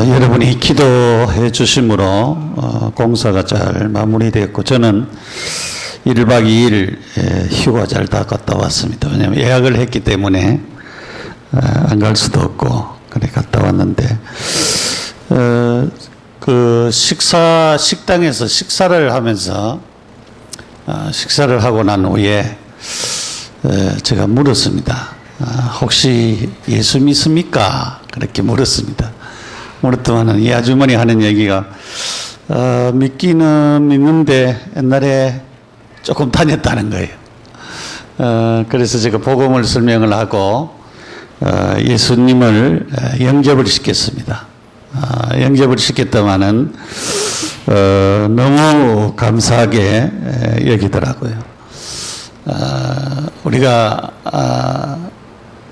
여러분이 기도해 주심으로 공사가 잘 마무리됐고 저는 1박 2일 휴가 잘 다 갔다 왔습니다. 왜냐하면 예약을 했기 때문에 안 갈 수도 없고 그래 갔다 왔는데 그 식당에서 식사를 하면서 식사를 하고 난 후에 제가 물었습니다. 혹시 예수 믿습니까? 그렇게 물었습니다. 물었더니 이 아주머니 하는 얘기가 믿기는 믿는데 옛날에 조금 다녔다는 거예요. 그래서 제가 복음을 설명을 하고 예수님을 영접을 시켰습니다. 영접을 시켰더만은 너무 감사하게 여기더라고요. 우리가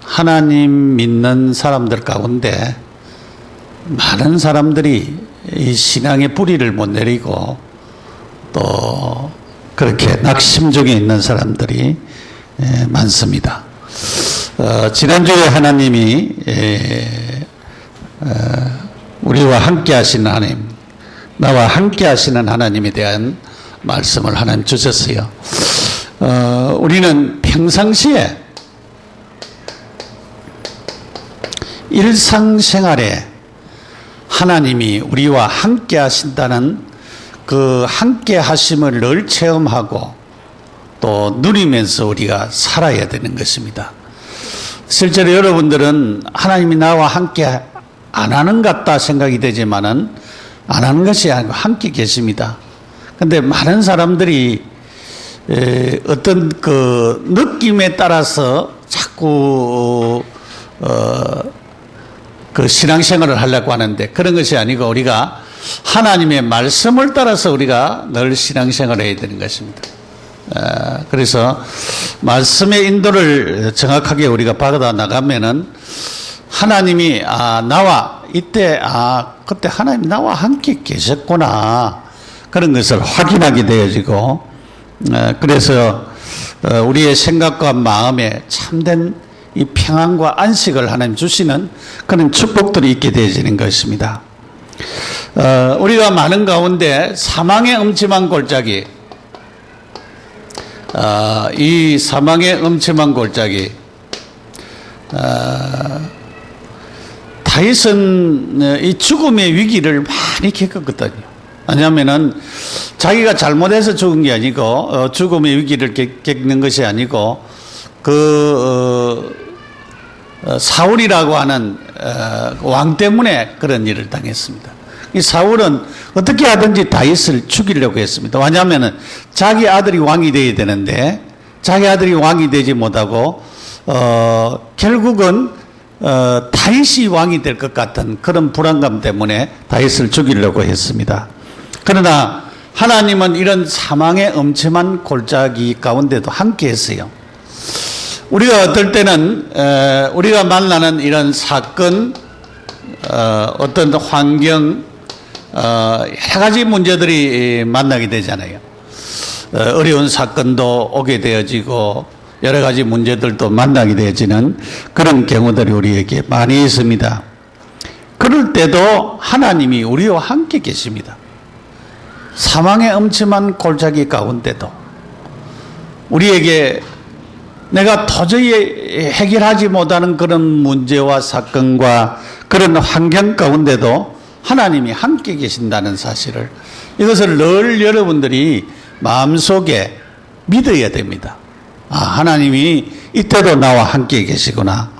하나님 믿는 사람들 가운데 많은 사람들이 이 신앙의 뿌리를 못 내리고 또 그렇게 낙심중에 있는 사람들이 많습니다. 지난주에 하나님이 우리와 함께 하시는 하나님, 나와 함께 하시는 하나님에 대한 말씀을 하나님 주셨어요. 우리는 평상시에 일상생활에 하나님이 우리와 함께 하신다는 그 함께 하심을 늘 체험하고 또 누리면서 우리가 살아야 되는 것입니다. 실제로 여러분들은 하나님이 나와 함께 안 하는 것 같다 생각이 되지만은 안 하는 것이 아니고 함께 계십니다. 그런데 많은 사람들이 어떤 그 느낌에 따라서 자꾸 그 신앙생활을 하려고 하는데 그런 것이 아니고 우리가 하나님의 말씀을 따라서 우리가 늘 신앙생활을 해야 되는 것입니다. 그래서 말씀의 인도를 정확하게 우리가 받아 나가면은 하나님이 나와 이때 그때 하나님 나와 함께 계셨구나 그런 것을 확인하게 되어지고 그래서 우리의 생각과 마음에 참된 이 평안과 안식을 하나님 주시는 그런 축복들이 있게 되어지는 것입니다. 우리가 많은 가운데 사망의 음침한 골짜기, 이 사망의 음침한 골짜기, 다윗은 이 죽음의 위기를 많이 겪었거든요. 왜냐하면은 자기가 잘못해서 죽은 게 아니고 죽음의 위기를 겪는 것이 아니고 사울이라고 하는 왕 때문에 그런 일을 당했습니다. 이 사울은 어떻게 하든지 다윗을 죽이려고 했습니다. 왜냐하면 자기 아들이 왕이 되어야 되는데 자기 아들이 왕이 되지 못하고 결국은 다윗이 왕이 될 것 같은 그런 불안감 때문에 다윗을 죽이려고 했습니다. 그러나 하나님은 이런 사망의 엄청난 골짜기 가운데도 함께 했어요. 우리가 어떨 때는 우리가 만나는 이런 사건, 어떤 환경, 여러 가지 문제들이 만나게 되잖아요. 어려운 사건도 오게 되어지고 여러 가지 문제들도 만나게 되어지는 그런 경우들이 우리에게 많이 있습니다. 그럴 때도 하나님이 우리와 함께 계십니다. 사망의 엄침한 골짜기 가운데도 우리에게 내가 도저히 해결하지 못하는 그런 문제와 사건과 그런 환경 가운데도 하나님이 함께 계신다는 사실을 이것을 늘 여러분들이 마음속에 믿어야 됩니다. 하나님이 이때도 나와 함께 계시구나.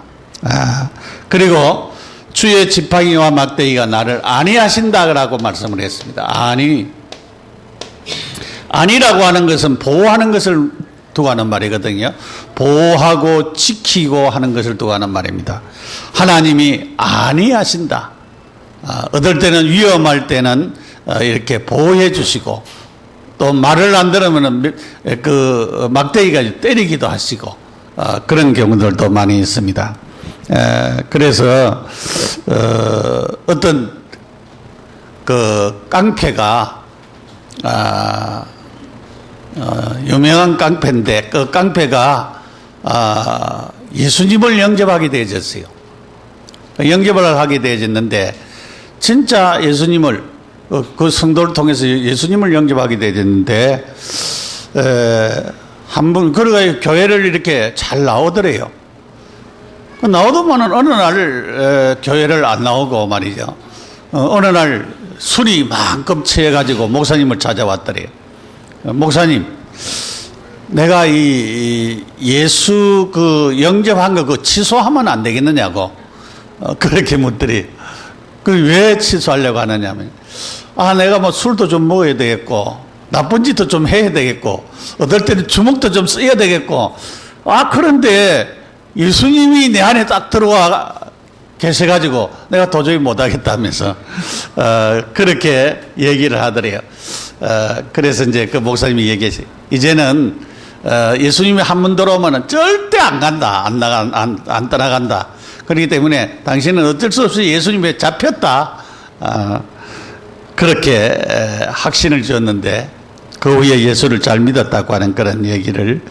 그리고 주의 지팡이와 막대기가 나를 안위하신다라고 말씀을 했습니다. 안위라고 하는 것은 보호하는 것을 두고 하는 말이거든요. 보호하고 지키고 하는 것을 두고 하는 말입니다. 하나님이 안위하신다. 어떨 때는 위험할 때는 이렇게 보호해 주시고 또 말을 안 들으면 그 막대기가 때리기도 하시고 그런 경우들도 많이 있습니다. 그래서 어떤 그 깡패가 유명한 깡패인데 그 깡패가 예수님을 영접하게 되어졌어요. 영접을 하게 되어졌는데 진짜 예수님을 그 성도를 통해서 예수님을 영접하게 되는데 한 분 그러가 교회를 이렇게 잘 나오더래요. 나오더만은 어느 날 교회를 안 나오고 말이죠. 어느 날 술이 만큼 취해가지고 목사님을 찾아왔더래요. 목사님, 내가 이 예수 그 영접한 거 그 취소하면 안 되겠느냐고 그렇게 묻더래요. 그 왜 취소하려고 하느냐면, 내가 뭐 술도 좀 먹어야 되겠고, 나쁜 짓도 좀 해야 되겠고, 어떨 때는 주먹도 좀 써야 되겠고, 그런데 예수님이 내 안에 딱 들어와 계셔가지고 내가 도저히 못하겠다면서, 그렇게 얘기를 하더래요. 그래서 이제 그 목사님이 얘기했어요. 이제는, 예수님이 한 번 들어오면은 절대 안 간다. 안 떠나간다. 그렇기 때문에 당신은 어쩔 수 없이 예수님에 잡혔다. 그렇게 확신을 주었는데 그 후에 예수를 잘 믿었다고 하는 그런 얘기를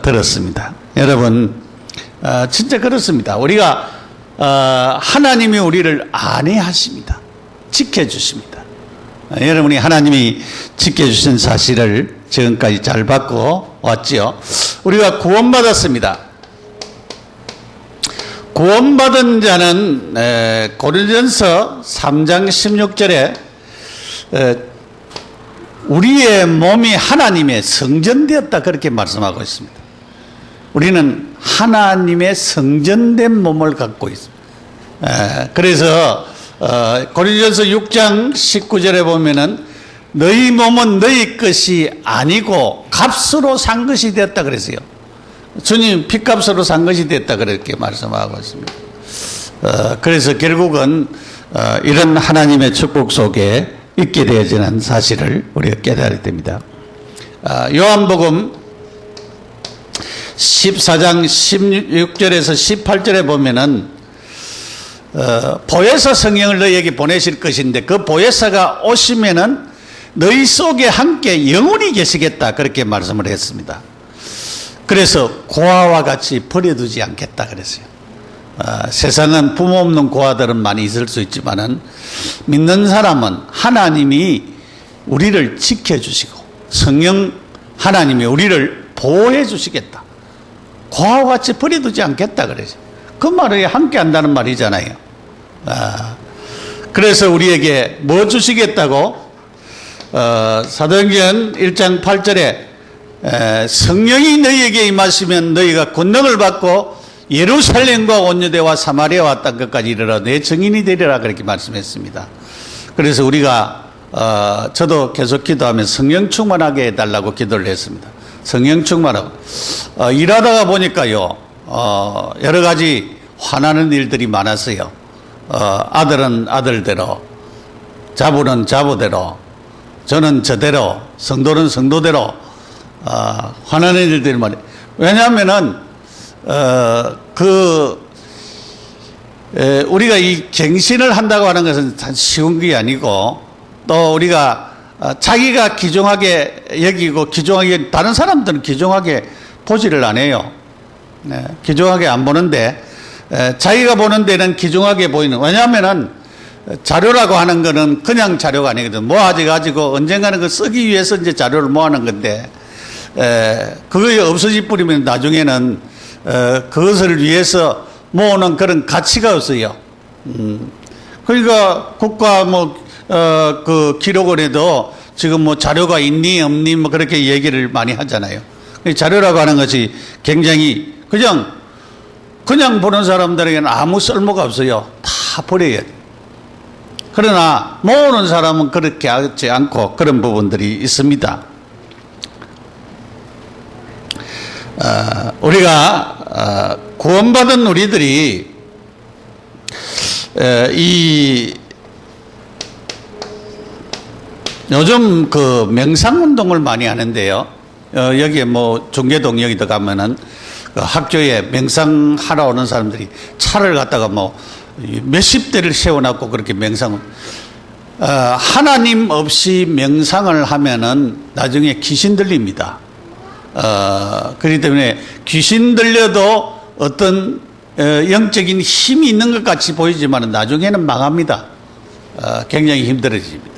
들었습니다. 여러분, 진짜 그렇습니다. 우리가 하나님이 우리를 안해하십니다. 지켜주십니다. 여러분이 하나님이 지켜주신 사실을 지금까지 잘 받고 왔지요. 우리가 구원받았습니다. 구원받은 자는 고린도전서 3장 16절에 우리의 몸이 하나님의 성전되었다 그렇게 말씀하고 있습니다. 우리는 하나님의 성전된 몸을 갖고 있습니다. 그래서 고린도전서 6장 19절에 보면은 너희 몸은 너희 것이 아니고 값으로 산 것이 되었다 그랬어요. 주님 핏값으로 산 것이 됐다 그렇게 말씀하고 있습니다. 그래서 결국은 이런 하나님의 축복 속에 있게 되어지는 사실을 우리가 깨달아야 됩니다. 요한복음 14장 16절에서 18절에 보면은 보혜사 성령을 너희에게 보내실 것인데 그 보혜사가 오시면은 너희 속에 함께 영원히 계시겠다 그렇게 말씀을 했습니다. 그래서 고아와 같이 버려두지 않겠다 그랬어요. 세상은 부모 없는 고아들은 많이 있을 수 있지만은 믿는 사람은 하나님이 우리를 지켜주시고 성령 하나님이 우리를 보호해 주시겠다. 고아와 같이 버려두지 않겠다 그랬어요. 그 말이 함께 한다는 말이잖아요. 그래서 우리에게 뭐 주시겠다고? 사도행전 1장 8절에 성령이 너희에게 임하시면 너희가 권능을 받고 예루살렘과 온 유대와 사마리아와 땅 끝까지 이르러 내 증인이 되리라 그렇게 말씀했습니다. 그래서 우리가 저도 계속 기도하면서 성령 충만하게 해달라고 기도를 했습니다. 성령 충만하고 일하다가 보니까요 여러 가지 화나는 일들이 많았어요. 아들은 아들대로, 자부는 자부대로, 저는 저대로, 성도는 성도대로 화나는 일들이 많아요. 왜냐하면은 우리가 이 갱신을 한다고 하는 것은 쉬운 게 아니고 또 우리가 자기가 귀중하게 여기고 귀중하게 다른 사람들은 귀중하게 보지를 안 해요. 귀중하게 안 보는데 자기가 보는 데는 귀중하게 보이는. 왜냐하면은 자료라고 하는 거는 그냥 자료가 아니거든. 모아지 가지고 언젠가는 그 쓰기 위해서 이제 자료를 모아놓은 건데 그거에 없어지 뿌리면 나중에는 그것을 위해서 모으는 그런 가치가 없어요. 그러니까 국가 그 기록을 해도 지금 뭐 자료가 있니 없니 뭐 그렇게 얘기를 많이 하잖아요. 자료라고 하는 것이 굉장히 그냥 보는 사람들에게는 아무 쓸모가 없어요. 다 버려야 돼요. 그러나 모으는 사람은 그렇게 하지 않고 그런 부분들이 있습니다. 우리가 구원받은 우리들이 요즘 그 명상운동을 많이 하는데요. 여기에 뭐 중계동 여기도 가면은 그 학교에 명상하러 오는 사람들이 차를 갖다가 뭐 몇십 대를 세워놨고 그렇게 하나님 없이 명상을 하면은 나중에 귀신 들립니다. 그렇기 때문에 귀신 들려도 어떤 영적인 힘이 있는 것 같이 보이지만 나중에는 망합니다. 굉장히 힘들어집니다.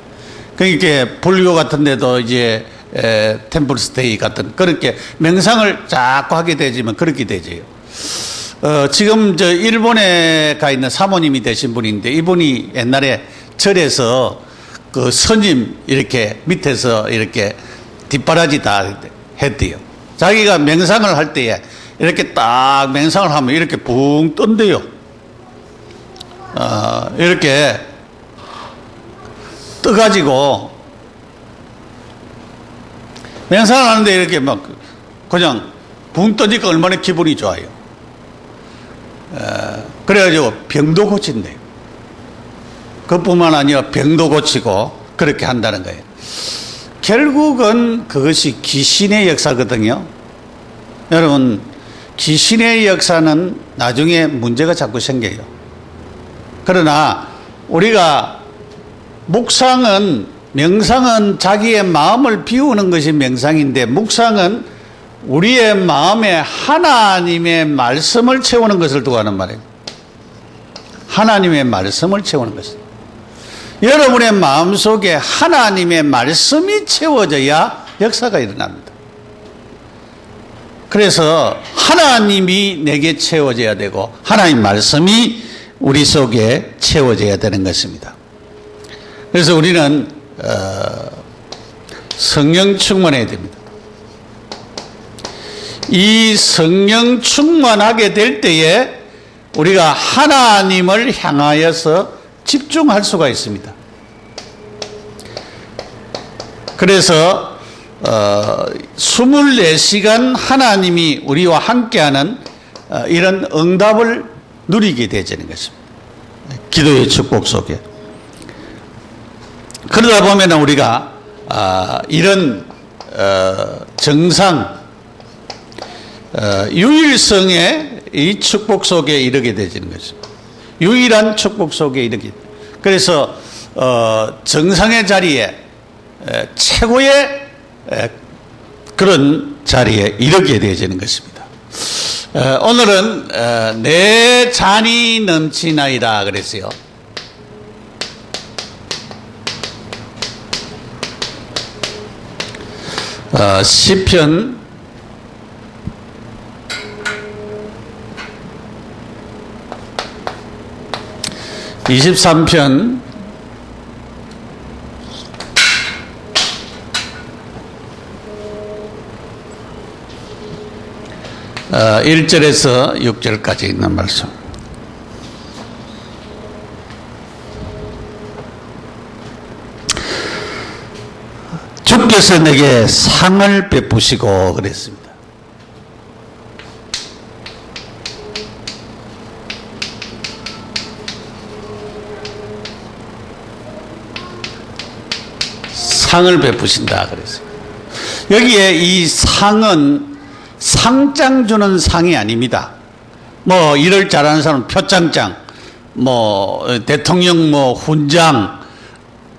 그러니까 불교 같은 데도 이제 템플스테이 같은 그렇게 명상을 자꾸 하게 되지만 그렇게 되죠. 지금 저 일본에 가 있는 사모님이 되신 분인데 이분이 옛날에 절에서 그 스님 이렇게 밑에서 이렇게 뒷바라지 다 했대요. 자기가 명상을 할 때에 이렇게 딱 명상을 하면 이렇게 붕 뜬대요. 이렇게 떠가지고 명상을 하는데 이렇게 막 그냥 붕 떠니까 얼마나 기분이 좋아요. 그래가지고 병도 고친대요. 그뿐만 아니라 병도 고치고 그렇게 한다는 거예요. 결국은 그것이 귀신의 역사거든요. 여러분, 귀신의 역사는 나중에 문제가 자꾸 생겨요. 그러나 우리가 묵상은, 명상은 자기의 마음을 비우는 것이 명상인데, 묵상은 우리의 마음에 하나님의 말씀을 채우는 것을 두고 하는 말이에요. 하나님의 말씀을 채우는 것입니다. 여러분의 마음속에 하나님의 말씀이 채워져야 역사가 일어납니다. 그래서 하나님이 내게 채워져야 되고 하나님 말씀이 우리 속에 채워져야 되는 것입니다. 그래서 우리는 성령 충만해야 됩니다. 이 성령 충만하게 될 때에 우리가 하나님을 향하여서 집중할 수가 있습니다. 그래서 24시간 하나님이 우리와 함께하는 이런 응답을 누리게 되는 것입니다. 기도의 축복 속에. 그러다 보면 우리가 이런 정상 유일성의 이 축복 속에 이르게 되는 것입니다. 유일한 축복 속에 이르게. 그래서 정상의 자리에 최고의 그런 자리에 이르게 되어지는 것입니다. 오늘은 내 잔이 넘치나이다 그랬어요. 시편 23편 1절에서 6절까지 있는 말씀. 주께서 내게 상을 베푸시고 그랬습니다. 상을 베푸신다 그랬어요. 여기에 이 상은 상장 주는 상이 아닙니다. 뭐 일을 잘하는 사람은 표창장, 뭐 대통령 뭐 훈장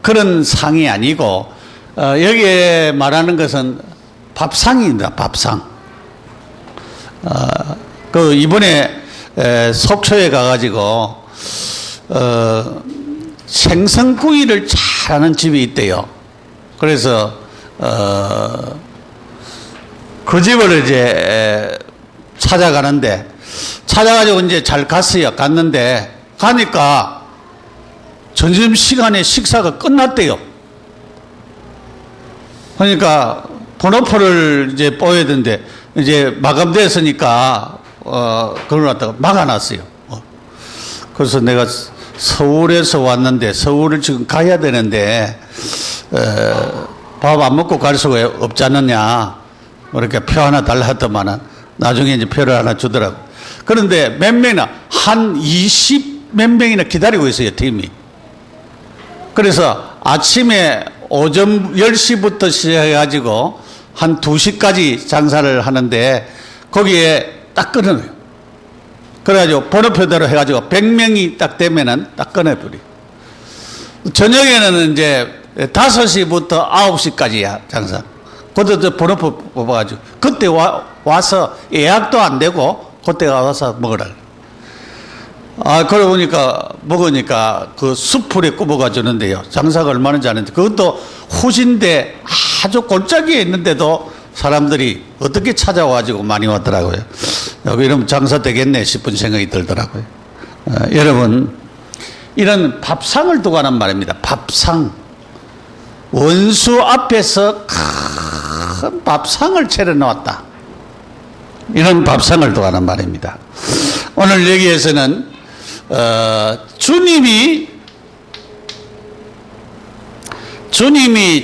그런 상이 아니고 여기에 말하는 것은 밥상입니다. 밥상. 그 이번에 속초에 가가지고 생선구이를 잘하는 집이 있대요. 그래서 그 집을 이제 찾아가지고 이제 잘 갔어요. 갔는데 가니까 점심시간에 식사가 끝났대요. 그러니까 번호표를 이제 뽀야 되는데 이제 마감됐으니까 그걸 갖다가 막아놨어요. 그래서 내가 서울에서 왔는데 서울을 지금 가야 되는데 밥 안 먹고 갈 수가 없지 않느냐 이렇게 표 하나 달라 했더만은 나중에 이제 표를 하나 주더라고. 그런데 몇 명이나 한 20 몇 명이나 기다리고 있어요, 팀이. 그래서 아침에 오전 10시부터 시작해가지고 한 2시까지 장사를 하는데 거기에 딱 끊어요. 그래가지고 번호표대로 해가지고 100명이 딱 되면은 딱 끊어버려. 저녁에는 이제 5시부터 9시까지야 장사. 그것도 번호표 뽑아가지고 그때 와서 예약도 안 되고 그때 와서 먹으라. 그러고 보니까, 먹으니까 그 숯불에 굽어가 주는데요. 장사가 얼마나 잘하는데, 그것도 후진데 아주 골짜기에 있는데도 사람들이 어떻게 찾아와가지고 많이 왔더라고요. 여기 이러면 장사 되겠네 싶은 생각이 들더라고요. 여러분, 이런 밥상을 두고 하는 말입니다. 밥상. 원수 앞에서 큰 밥상을 차려놓았다. 이런 밥상을 두고 하는 말입니다. 오늘 여기에서는 주님이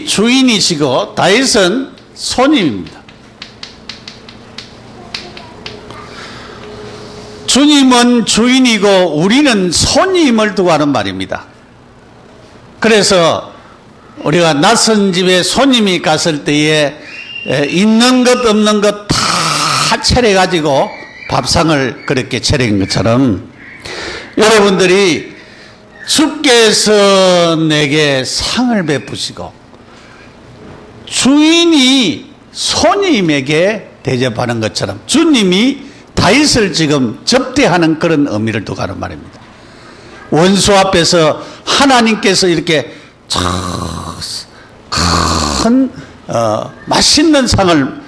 주인이시고 다윗은 손님입니다. 주님은 주인이고 우리는 손님을 두고 하는 말입니다. 그래서 우리가 낯선 집에 손님이 갔을 때에 있는 것 없는 것 다 차려가지고 밥상을 그렇게 차린 것처럼 여러분들이 주께서 내게 상을 베푸시고 주인이 손님에게 대접하는 것처럼 주님이 다윗을 지금 접대하는 그런 의미를 두고 하는 말입니다. 원수 앞에서 하나님께서 이렇게 큰 맛있는 상을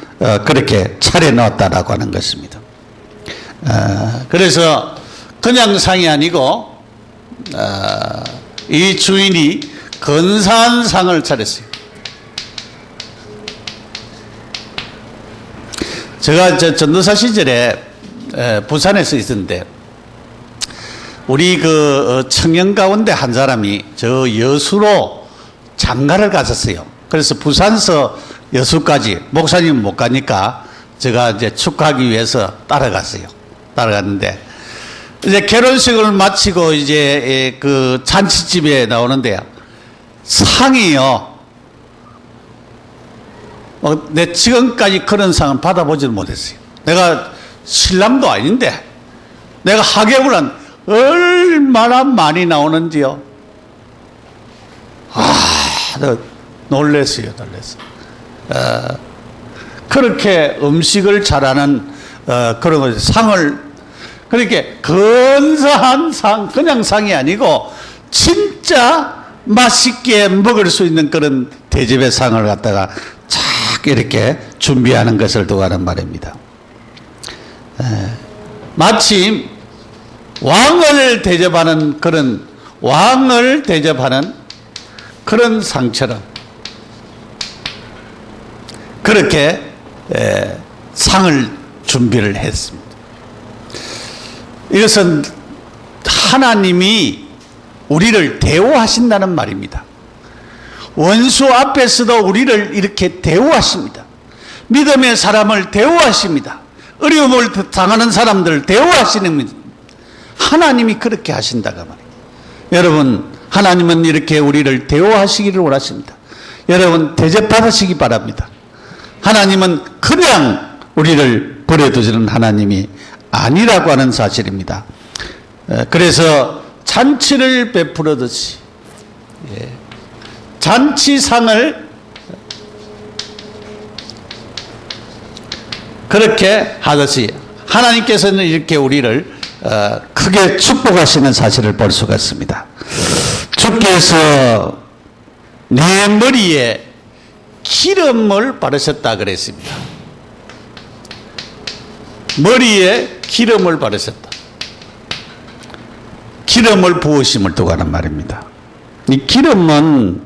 그렇게 차려놓았다라고 하는 것입니다. 그래서 그냥 상이 아니고 이 주인이 근사한 상을 차렸어요. 제가 전도사 시절에 부산에서 있었는데 우리 그 청년 가운데 한 사람이 저 여수로 장가를 갔었어요. 그래서 부산서 여수까지 목사님 못 가니까 제가 이제 축하하기 위해서 따라갔어요. 따라갔는데 이제 결혼식을 마치고 이제 그 잔치집에 나오는데요. 상이요. 내 지금까지 그런 상은 받아보지를 못했어요. 내가 신랑도 아닌데 내가 하객을 한 얼마나 많이 나오는지요. 놀랬어요. 그렇게 음식을 잘하는 그런 상을 그렇게 근사한 상, 그냥 상이 아니고 진짜 맛있게 먹을 수 있는 그런 대접의 상을 갖다가 착 이렇게 준비하는 것을 두고 하는 말입니다. 마침 왕을 대접하는 그런 상처럼 그렇게 상을 준비를 했습니다. 이것은 하나님이 우리를 대우하신다는 말입니다. 원수 앞에서도 우리를 이렇게 대우하십니다. 믿음의 사람을 대우하십니다. 어려움을 당하는 사람들을 대우하시는 하나님이 그렇게 하신다고 말이에요. 여러분, 하나님은 이렇게 우리를 대우하시기를 원하십니다. 여러분, 대접받으시기 바랍니다. 하나님은 그냥 우리를 버려두지는 하나님이 아니라고 하는 사실입니다. 그래서 잔치를 베풀어듯이 잔치상을 그렇게 하듯이 하나님께서는 이렇게 우리를 크게 축복하시는 사실을 볼 수가 있습니다. 주께서 내 머리에 기름을 바르셨다 그랬습니다. 머리에 기름을 바르셨다. 기름을 부으심을 두고 하는 말입니다. 이 기름은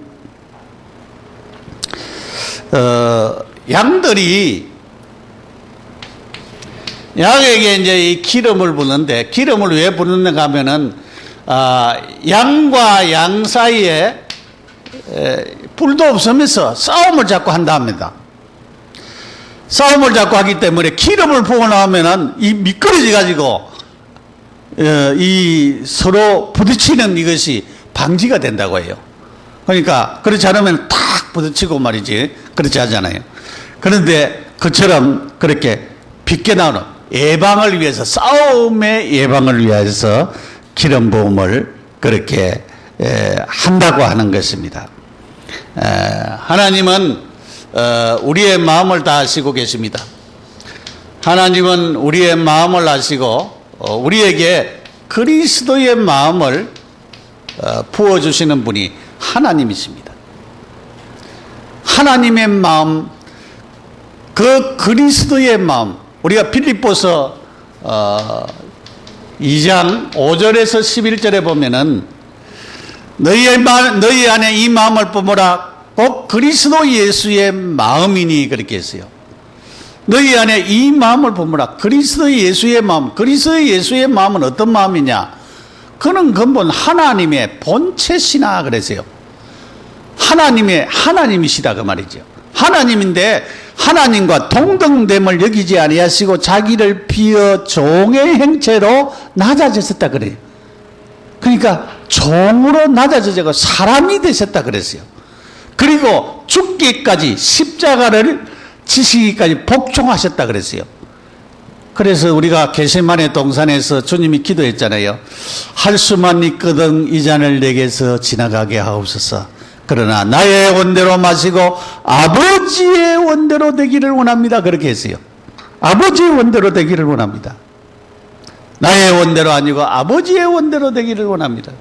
양들이 양에게 이제 이 기름을 부는데 기름을 왜 부는가 하면은 양과 양 사이에 불도 없으면서 싸움을 자꾸 한다 합니다. 싸움을 자꾸 하기 때문에 기름을 부어 나오면은 이 미끄러져 가지고 이 서로 부딪히는 이것이 방지가 된다고 해요. 그러니까 그렇지 않으면 탁 부딪히고 말이지 그렇지 않잖아요. 그런데 그처럼 그렇게 빗게 나오는 예방을 위해서 싸움의 예방을 위해서 기름 부음을 그렇게 한다고 하는 것입니다. 하나님은 우리의 마음을 다 아시고 계십니다. 하나님은 우리의 마음을 아시고 우리에게 그리스도의 마음을 부어주시는 분이 하나님이십니다. 하나님의 마음, 그 그리스도의 마음, 우리가 빌립보서 2장 5절에서 11절에 보면은 너희 안에 이 마음을 뿜으라 꼭 그리스도 예수의 마음이니 그렇게 했어요. 너희 안에 이 마음을 뿜으라. 그리스도 예수의 마음. 그리스도 예수의 마음은 어떤 마음이냐? 그는 근본 하나님의 본체시나 그랬어요. 하나님이시다 그 말이죠. 하나님인데 하나님과 동등됨을 여기지 아니하시고 자기를 비어 종의 형체로 낮아졌었다 그래요. 그러니까 종으로 낮아져서 사람이 되셨다 그랬어요. 그리고 죽기까지 십자가를 지시기까지 복종하셨다 그랬어요. 그래서 우리가 겟세마네 동산에서 주님이 기도했잖아요. 할 수만 있거든 이 잔을 내게서 지나가게 하옵소서. 그러나 나의 원대로 마시고 아버지의 원대로 되기를 원합니다. 그렇게 했어요. 아버지의 원대로 되기를 원합니다. 나의 원대로 아니고 아버지의 원대로 되기를 원합니다.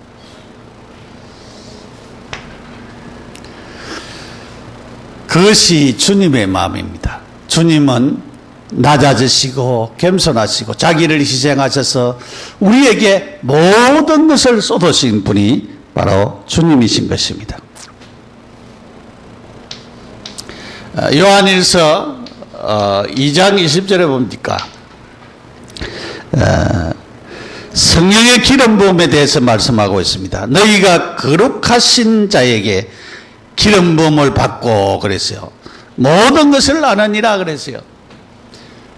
그것이 주님의 마음입니다. 주님은 낮아지시고 겸손하시고 자기를 희생하셔서 우리에게 모든 것을 쏟으신 분이 바로 주님이신 것입니다. 요한일서 2장 20절에 보니까 성령의 기름 부음에 대해서 말씀하고 있습니다. 너희가 거룩하신 자에게 기름 부음을 받고 그랬어요. 모든 것을 아느니라 그랬어요.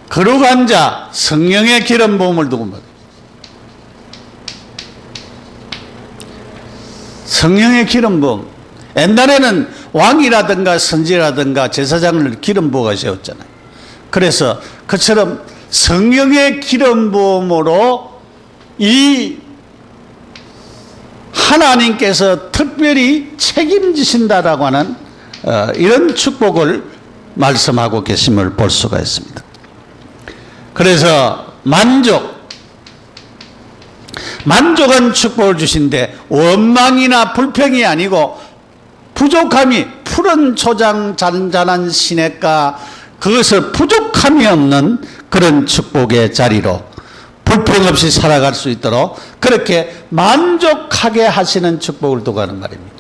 거룩한 자 성령의 기름 부음을 두고 성령의 기름 부음. 옛날에는 왕이라든가 선지라든가 제사장을 기름 부어 세웠잖아요. 그래서 그처럼 성령의 기름 부음으로 이 하나님께서 특별히 책임지신다라고 하는 이런 축복을 말씀하고 계심을 볼 수가 있습니다. 그래서 만족한 축복을 주신데 원망이나 불평이 아니고 부족함이 푸른 초장 잔잔한 시냇가 그것을 부족함이 없는 그런 축복의 자리로 불평 없이 살아갈 수 있도록 그렇게 만족하게 하시는 축복을 두고 하는 말입니다.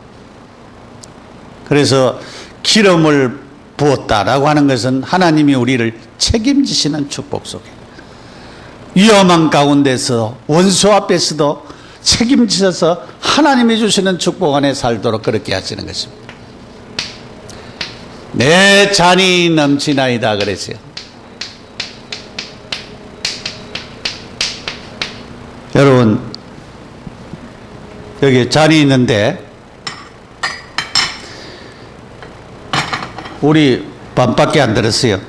그래서 기름을 부었다라고 하는 것은 하나님이 우리를 책임지시는 축복 속에 위험한 가운데서 원수 앞에서도 책임지셔서 하나님이 주시는 축복 안에 살도록 그렇게 하시는 것입니다. 내 잔이 넘치나이다 그랬어요. 여러분 여기 잔이 있는데 우리 반밖에 안 들었어요.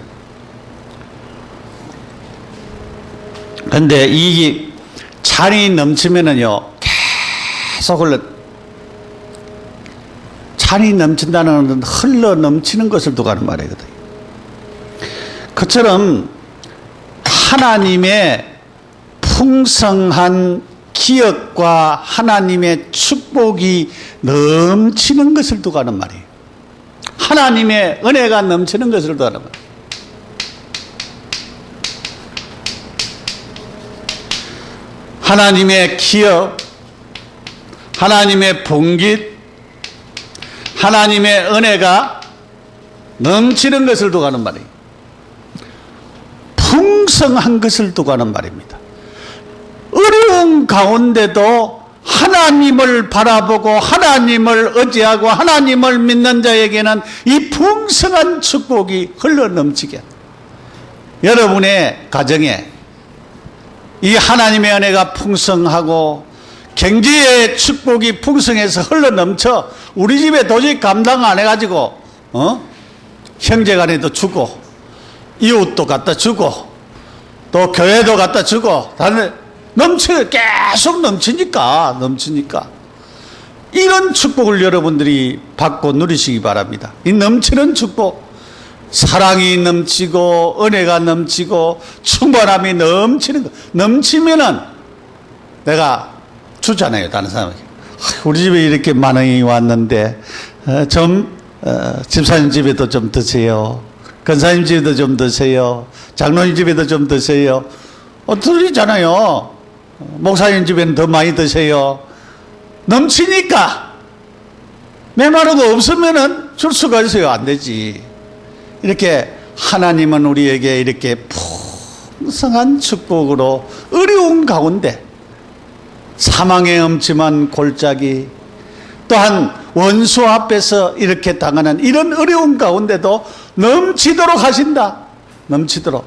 근데 이 잔이 넘치면은요 계속 잔이 넘친다는 것은 흘러 넘치는 것을 두고 하는 말이거든요. 그처럼 하나님의 풍성한 기억과 하나님의 축복이 넘치는 것을 두고 하는 말이에요. 하나님의 은혜가 넘치는 것을 두고 하는 말이에요. 하나님의 기억, 하나님의 봉깃, 하나님의 은혜가 넘치는 것을 두고 하는 말이에요. 풍성한 것을 두고 하는 말입니다. 어려운 가운데도 하나님을 바라보고 하나님을 의지하고 하나님을 믿는 자에게는 이 풍성한 축복이 흘러넘치게 합니다. 여러분의 가정에 이 하나님의 은혜가 풍성하고 경제의 축복이 풍성해서 흘러넘쳐 우리 집에 도저히 감당 안 해가지고 형제간에도 주고 이웃도 갖다 주고 또 교회도 갖다 주고 다른 계속 넘치니까 이런 축복을 여러분들이 받고 누리시기 바랍니다. 이 넘치는 축복, 사랑이 넘치고 은혜가 넘치고 충만함이 넘치는 것. 넘치면은 내가 주잖아요, 다른 사람에게. 우리 집에 이렇게 많이 왔는데, 집사님 집에도 좀 드세요. 권사님 집에도 좀 드세요. 장로님 집에도 좀 드세요. 드리잖아요. 목사님 집에는 더 많이 드세요. 넘치니까. 메마르고 없으면은 줄 수가 있어요. 안 되지. 이렇게 하나님은 우리에게 이렇게 풍성한 축복으로 어려운 가운데 사망의 엄침한 골짜기, 또한 원수 앞에서 이렇게 당하는 이런 어려운 가운데도 넘치도록 하신다. 넘치도록.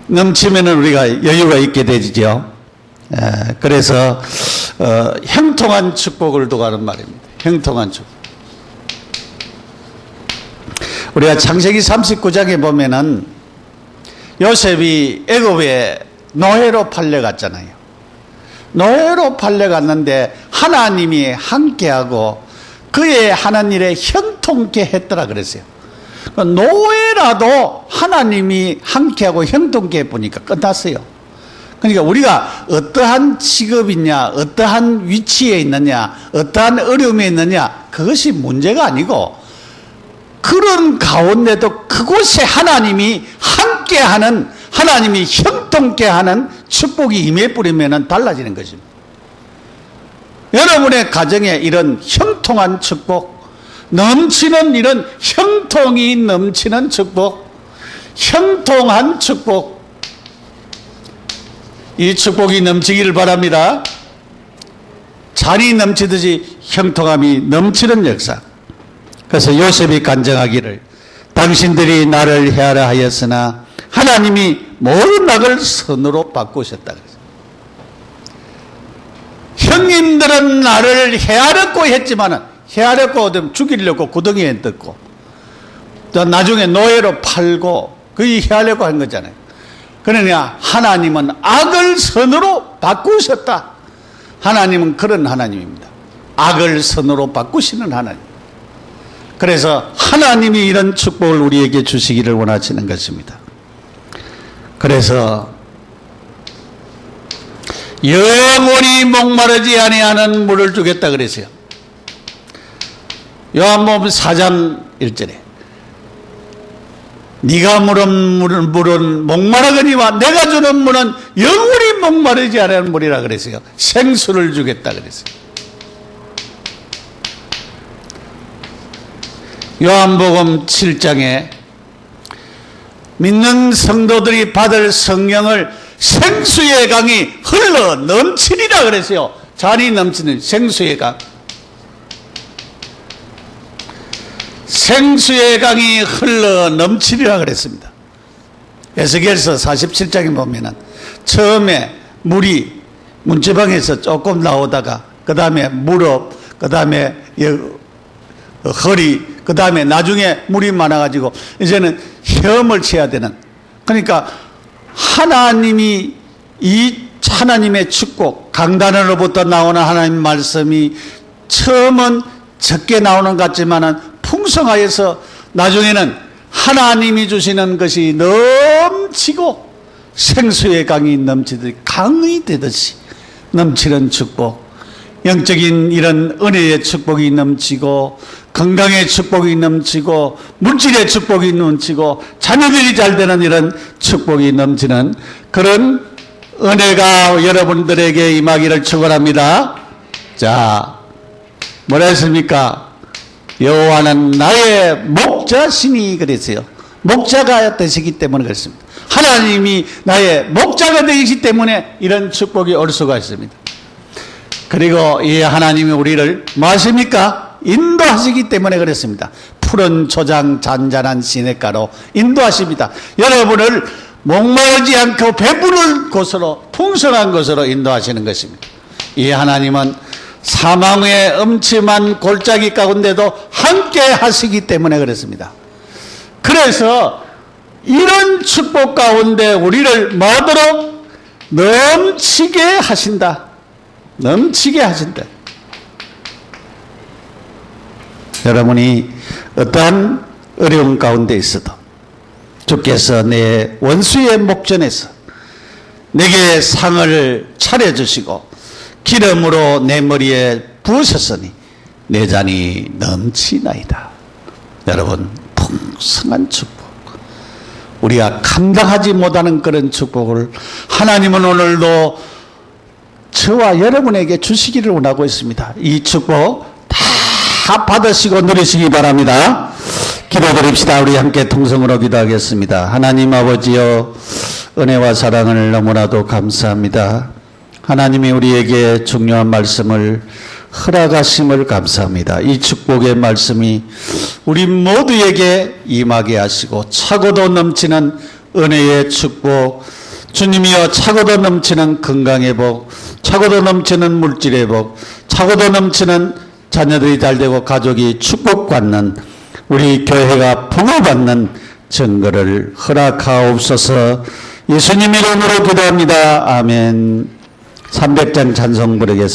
넘치면은 우리가 여유가 있게 되죠. 그래서 형통한 축복을 두고 하는 말입니다. 형통한 축복. 우리가 창세기 39장에 보면은 요셉이 애굽에 노예로 팔려갔잖아요. 노예로 팔려갔는데 하나님이 함께하고 그의 하는 일에 형통케 했더라 그랬어요. 노예라도 하나님이 함께하고 형통케 해보니까 끝났어요. 그러니까 우리가 어떠한 직업이냐, 어떠한 위치에 있느냐, 어떠한 어려움에 있느냐, 그것이 문제가 아니고 그런 가운데도 그곳에 하나님이 함께하는, 하나님이 형통케 하는 축복이 임해버리면 달라지는 것입니다. 여러분의 가정에 이런 형통한 축복, 넘치는 이런 형통이 넘치는 축복, 형통한 축복, 이 축복이 넘치기를 바랍니다. 잔이 넘치듯이 형통함이 넘치는 역사. 그래서 요셉이 간증하기를 당신들이 나를 해하라 하였으나 하나님이 모든 낙을 선으로 바꾸셨다 그랬어요. 형님들은 나를 해하려고 했지만은, 해하려고 하면 죽이려고 구덩이에 뜯고 나중에 노예로 팔고 거의 해하려고 한 거잖아요. 그러냐, 하나님은 악을 선으로 바꾸셨다. 하나님은 그런 하나님입니다. 악을 선으로 바꾸시는 하나님. 그래서 하나님이 이런 축복을 우리에게 주시기를 원하시는 것입니다. 그래서 영원히 목마르지 아니하는 물을 주겠다 그랬어요. 요한복음 4장 1절에 네가 물은 목마르거니와 내가 주는 물은 영원히 목마르지 않은 물이라 그랬어요. 생수를 주겠다 그랬어요. 요한복음 7장에 믿는 성도들이 받을 성령을 생수의 강이 흘러 넘치리라 그랬어요. 잔이 넘치는 생수의 강. 생수의 강이 흘러 넘치리라 그랬습니다. 에스겔서 47장에 보면은 처음에 물이 문지방에서 조금 나오다가 그 다음에 무릎, 그 다음에 허리, 그 다음에 나중에 물이 많아가지고 이제는 헤엄을 쳐야 되는. 그러니까 하나님이 이 하나님의 축복, 강단으로부터 나오는 하나님 말씀이 처음은 적게 나오는 것 같지만은 풍성하여서 나중에는 하나님이 주시는 것이 넘치고 생수의 강이 넘치듯이 강이 되듯이 넘치는 축복, 영적인 이런 은혜의 축복이 넘치고 건강의 축복이 넘치고 물질의 축복이 넘치고 자녀들이 잘 되는 이런 축복이 넘치는 그런 은혜가 여러분들에게 임하기를 축원합니다. 자, 뭐라 했습니까? 여호와는 나의 목자시니 그랬어요. 목자가 되시기 때문에 그렇습니다. 하나님이 나의 목자가 되시기 때문에 이런 축복이 올 수가 있습니다. 그리고 이 하나님이 우리를 뭐 하십니까? 인도하시기 때문에 그랬습니다. 푸른 초장 잔잔한 시냇가로 인도하십니다. 여러분을 목마르지 않고 배부를 곳으로, 풍성한 곳으로 인도하시는 것입니다. 이 하나님은 사망의 엄침한 골짜기 가운데도 함께 하시기 때문에 그렇습니다. 그래서 이런 축복 가운데 우리를 뭐하도록 넘치게 하신다. 넘치게 하신다. 여러분이 어떠한 어려움 가운데 있어도 주께서 내 원수의 목전에서 내게 상을 차려주시고 기름으로 내 머리에 부으셨으니 내 잔이 넘치나이다. 여러분, 풍성한 축복, 우리가 감당하지 못하는 그런 축복을 하나님은 오늘도 저와 여러분에게 주시기를 원하고 있습니다. 이 축복 다 받으시고 누리시기 바랍니다. 기도드립시다. 우리 함께 통성으로 기도하겠습니다. 하나님 아버지여, 은혜와 사랑을 너무나도 감사합니다. 하나님이 우리에게 중요한 말씀을 허락하심을 감사합니다. 이 축복의 말씀이 우리 모두에게 임하게 하시고 차고도 넘치는 은혜의 축복, 주님이여, 차고도 넘치는 건강의 복, 차고도 넘치는 물질의 복, 차고도 넘치는 자녀들이 잘되고 가족이 축복받는, 우리 교회가 복을받는 증거를 허락하옵소서. 예수님 이름으로 기도합니다. 아멘. 300장 찬송 부르겠습니다.